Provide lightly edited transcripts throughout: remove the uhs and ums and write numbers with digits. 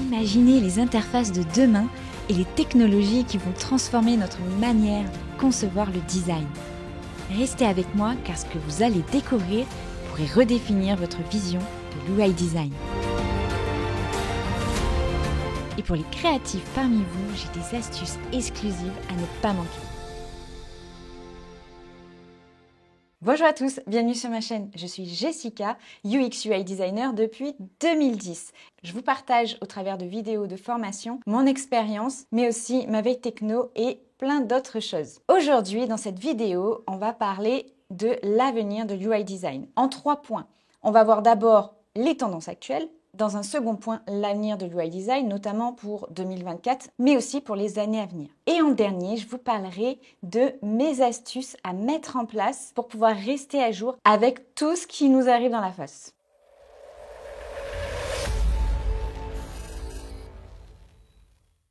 Imaginez les interfaces de demain et les technologies qui vont transformer notre manière de concevoir le design. Restez avec moi car ce que vous allez découvrir pourrait redéfinir votre vision de l'UI design. Et pour les créatifs parmi vous, j'ai des astuces exclusives à ne pas manquer. Bonjour à tous, bienvenue sur ma chaîne. Je suis Jessica, UX UI designer depuis 2010. Je vous partage au travers de vidéos de formation mon expérience, mais aussi ma veille techno et plein d'autres choses. Aujourd'hui, dans cette vidéo, on va parler de l'avenir de l'UI design en 3 points. On va voir d'abord les tendances actuelles. Dans un second point, l'avenir de l'UI design, notamment pour 2024, mais aussi pour les années à venir. Et en dernier, je vous parlerai de mes astuces à mettre en place pour pouvoir rester à jour avec tout ce qui nous arrive dans la face.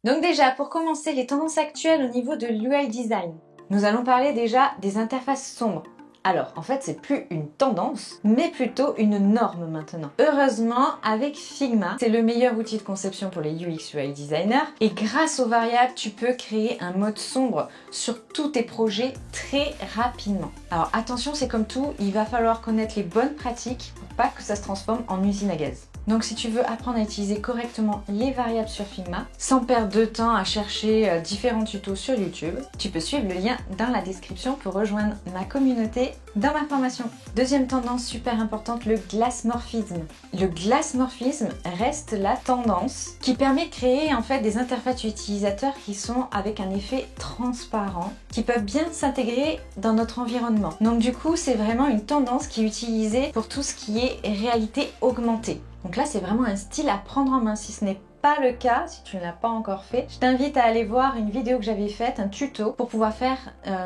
Donc déjà, pour commencer, les tendances actuelles au niveau de l'UI design. Nous allons parler déjà des interfaces sombres. Alors, en fait, c'est plus une tendance, mais plutôt une norme maintenant. Heureusement, avec Figma, c'est le meilleur outil de conception pour les UX UI designers. Et grâce aux variables, tu peux créer un mode sombre sur tous tes projets très rapidement. Alors attention, c'est comme tout, il va falloir connaître les bonnes pratiques pour pas que ça se transforme en usine à gaz. Donc si tu veux apprendre à utiliser correctement les variables sur Figma, sans perdre de temps à chercher différents tutos sur YouTube, tu peux suivre le lien dans la description pour rejoindre ma communauté dans ma formation. Deuxième tendance super importante, le glassmorphisme. Le glassmorphisme reste la tendance qui permet de créer en fait des interfaces utilisateurs qui sont avec un effet transparent, qui peuvent bien s'intégrer dans notre environnement. Donc du coup, c'est vraiment une tendance qui est utilisée pour tout ce qui est réalité augmentée. Donc là, c'est vraiment un style à prendre en main. Si ce n'est pas le cas, si tu ne l'as pas encore fait, je t'invite à aller voir une vidéo que j'avais faite, un tuto, pour pouvoir faire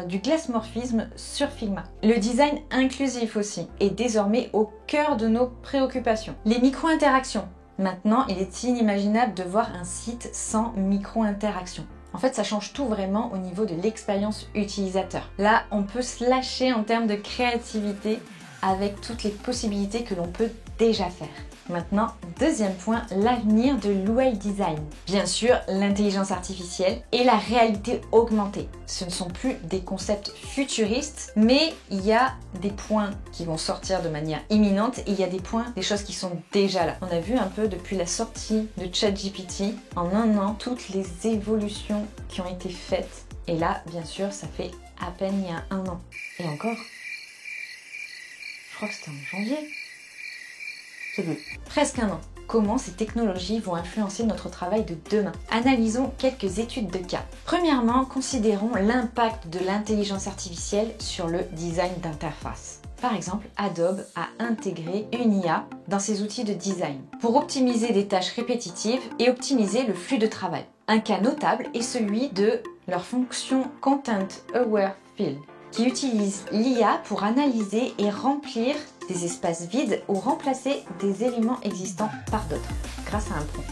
du glassmorphisme sur Figma. Le design inclusif aussi est désormais au cœur de nos préoccupations. Les micro-interactions. Maintenant, il est inimaginable de voir un site sans micro-interaction. En fait, ça change tout vraiment au niveau de l'expérience utilisateur. Là, on peut se lâcher en termes de créativité avec toutes les possibilités que l'on peut déjà faire. Maintenant, deuxième point, l'avenir de l'UI design. Bien sûr, l'intelligence artificielle et la réalité augmentée. Ce ne sont plus des concepts futuristes, mais il y a des points qui vont sortir de manière imminente et il y a des choses qui sont déjà là. On a vu un peu depuis la sortie de ChatGPT, en un an, toutes les évolutions qui ont été faites. Et là, bien sûr, ça fait à peine il y a un an. Et encore, je crois que c'était en janvier. C'est bleu. Presque un an. Comment ces technologies vont influencer notre travail de demain? Analysons quelques études de cas. Premièrement, considérons l'impact de l'intelligence artificielle sur le design d'interface. Par exemple, Adobe a intégré une IA dans ses outils de design pour optimiser des tâches répétitives et optimiser le flux de travail. Un cas notable est celui de leur fonction Content Aware Fill, qui utilise l'IA pour analyser et remplir des espaces vides ou remplacer des éléments existants par d'autres, grâce à un prompt,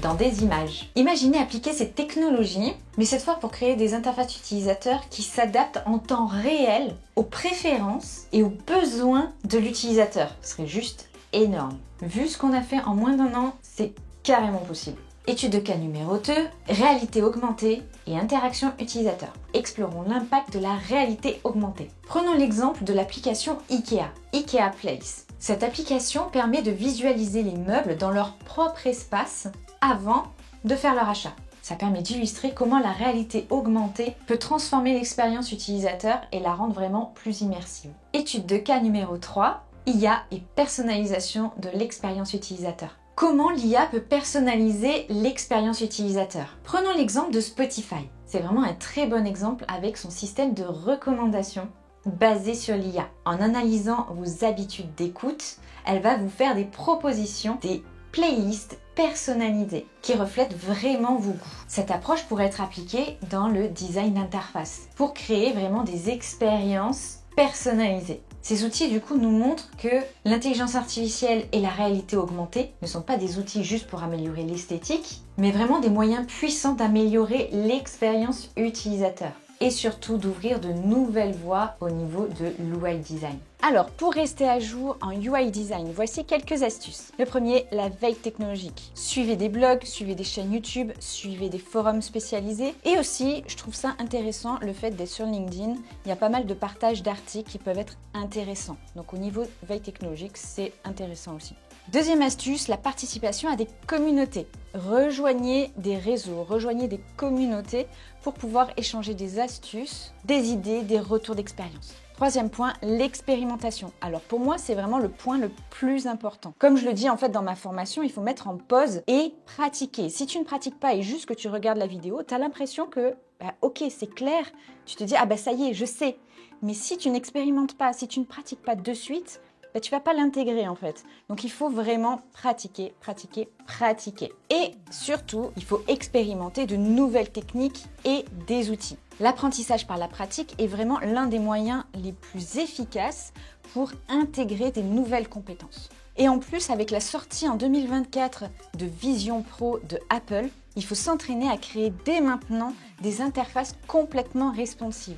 dans des images. Imaginez appliquer cette technologie, mais cette fois pour créer des interfaces utilisateurs qui s'adaptent en temps réel aux préférences et aux besoins de l'utilisateur. Ce serait juste énorme. Vu ce qu'on a fait en moins d'1 an, c'est carrément possible. Étude de cas numéro 2, réalité augmentée et interaction utilisateur. Explorons l'impact de la réalité augmentée. Prenons l'exemple de l'application IKEA, IKEA Place. Cette application permet de visualiser les meubles dans leur propre espace avant de faire leur achat. Ça permet d'illustrer comment la réalité augmentée peut transformer l'expérience utilisateur et la rendre vraiment plus immersive. Étude de cas numéro 3, IA et personnalisation de l'expérience utilisateur. Comment l'IA peut personnaliser l'expérience utilisateur? Prenons l'exemple de Spotify. C'est vraiment un très bon exemple avec son système de recommandation basé sur l'IA. En analysant vos habitudes d'écoute, elle va vous faire des propositions, des playlists personnalisées qui reflètent vraiment vos goûts. Cette approche pourrait être appliquée dans le design d'interface pour créer vraiment des expériences personnalisées. Ces outils du coup nous montrent que l'intelligence artificielle et la réalité augmentée ne sont pas des outils juste pour améliorer l'esthétique, mais vraiment des moyens puissants d'améliorer l'expérience utilisateur et surtout d'ouvrir de nouvelles voies au niveau de l'UI design. Alors, pour rester à jour en UI design, voici quelques astuces. Le premier, la veille technologique. Suivez des blogs, suivez des chaînes YouTube, suivez des forums spécialisés. Et aussi, je trouve ça intéressant, le fait d'être sur LinkedIn. Il y a pas mal de partages d'articles qui peuvent être intéressants. Donc au niveau veille technologique, c'est intéressant aussi. Deuxième astuce, la participation à des communautés. Rejoignez des réseaux, rejoignez des communautés pour pouvoir échanger des astuces, des idées, des retours d'expérience. Troisième point, l'expérimentation. Alors pour moi, c'est vraiment le point le plus important. Comme je le dis en fait dans ma formation, il faut mettre en pause et pratiquer. Si tu ne pratiques pas et juste que tu regardes la vidéo, tu as l'impression que, ok, c'est clair, tu te dis, ah ça y est, je sais. Mais si tu n'expérimentes pas, si tu ne pratiques pas de suite, tu ne vas pas l'intégrer en fait. Donc il faut vraiment pratiquer, pratiquer, pratiquer. Et surtout, il faut expérimenter de nouvelles techniques et des outils. L'apprentissage par la pratique est vraiment l'un des moyens les plus efficaces pour intégrer des nouvelles compétences. Et en plus, avec la sortie en 2024 de Vision Pro de Apple, il faut s'entraîner à créer dès maintenant des interfaces complètement responsives.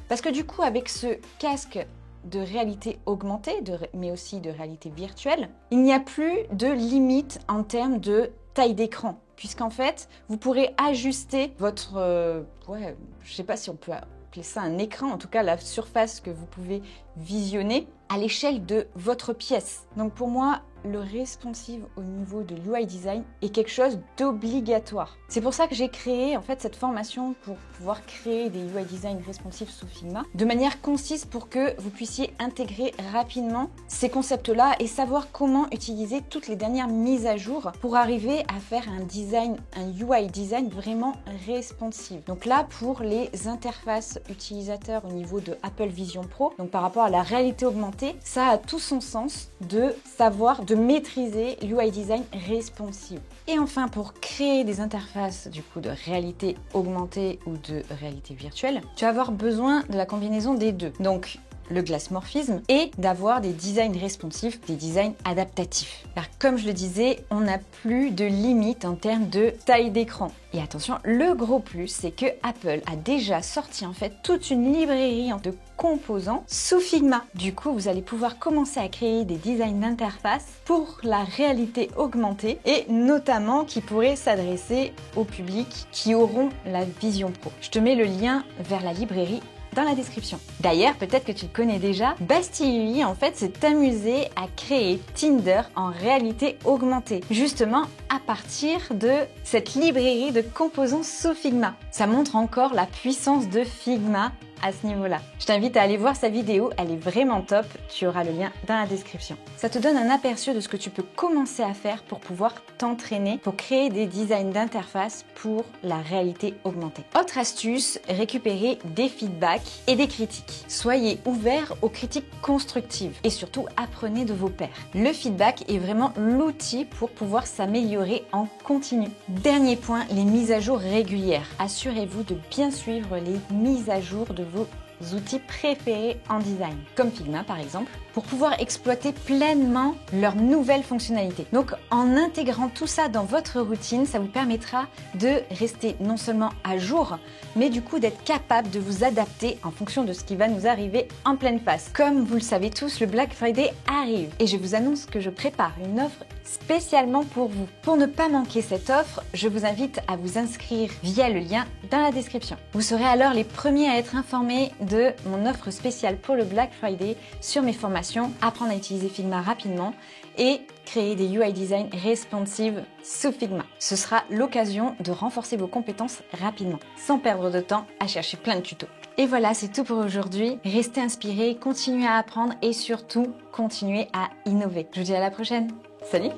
Parce que du coup, avec ce casque de réalité augmentée, mais aussi de réalité virtuelle, il n'y a plus de limite en termes de taille d'écran. Puisqu'en fait, vous pourrez ajuster votre... je ne sais pas si on peut appeler ça un écran, en tout cas la surface que vous pouvez visionner à l'échelle de votre pièce. Donc pour moi, le responsive au niveau de l'UI design est quelque chose d'obligatoire. C'est pour ça que j'ai créé en fait cette formation pour pouvoir créer des UI design responsive sous Figma de manière concise pour que vous puissiez intégrer rapidement ces concepts-là et savoir comment utiliser toutes les dernières mises à jour pour arriver à faire un UI design vraiment responsive. Donc là, pour les interfaces utilisateurs au niveau de Apple Vision Pro, donc par rapport à la réalité augmentée, ça a tout son sens de savoir, de maîtriser l'UI design responsive. Et enfin, pour créer des interfaces du coup de réalité augmentée ou de réalité virtuelle, tu vas avoir besoin de la combinaison des deux. Donc le glassmorphisme et d'avoir des designs responsifs, des designs adaptatifs. Car comme je le disais, on n'a plus de limite en termes de taille d'écran. Et attention, le gros plus, c'est que Apple a déjà sorti en fait toute une librairie de composants sous Figma. Du coup, vous allez pouvoir commencer à créer des designs d'interface pour la réalité augmentée et notamment qui pourraient s'adresser au public qui auront la Vision Pro. Je te mets le lien vers la librairie dans la description. D'ailleurs, peut-être que tu le connais déjà, Bastille UI en fait s'est amusé à créer Tinder en réalité augmentée, justement à partir de cette librairie de composants sous Figma. Ça montre encore la puissance de Figma à ce niveau-là. Je t'invite à aller voir sa vidéo, elle est vraiment top, tu auras le lien dans la description. Ça te donne un aperçu de ce que tu peux commencer à faire pour pouvoir t'entraîner, pour créer des designs d'interface pour la réalité augmentée. Autre astuce, récupérer des feedbacks et des critiques. Soyez ouverts aux critiques constructives et surtout apprenez de vos pairs. Le feedback est vraiment l'outil pour pouvoir s'améliorer en continu. Dernier point, les mises à jour régulières. Assurez-vous de bien suivre les mises à jour de vos outils préférés en design, comme Figma par exemple, pour pouvoir exploiter pleinement leurs nouvelles fonctionnalités. Donc en intégrant tout ça dans votre routine, ça vous permettra de rester non seulement à jour, mais du coup d'être capable de vous adapter en fonction de ce qui va nous arriver en pleine face. Comme vous le savez tous, le Black Friday arrive et je vous annonce que je prépare une offre spécialement pour vous. Pour ne pas manquer cette offre, je vous invite à vous inscrire via le lien dans la description. Vous serez alors les premiers à être informés de mon offre spéciale pour le Black Friday sur mes formations, apprendre à utiliser Figma rapidement et créer des UI design responsive sous Figma. Ce sera l'occasion de renforcer vos compétences rapidement, sans perdre de temps à chercher plein de tutos. Et voilà, c'est tout pour aujourd'hui. Restez inspirés, continuez à apprendre et surtout, continuez à innover. Je vous dis à la prochaine. Salut!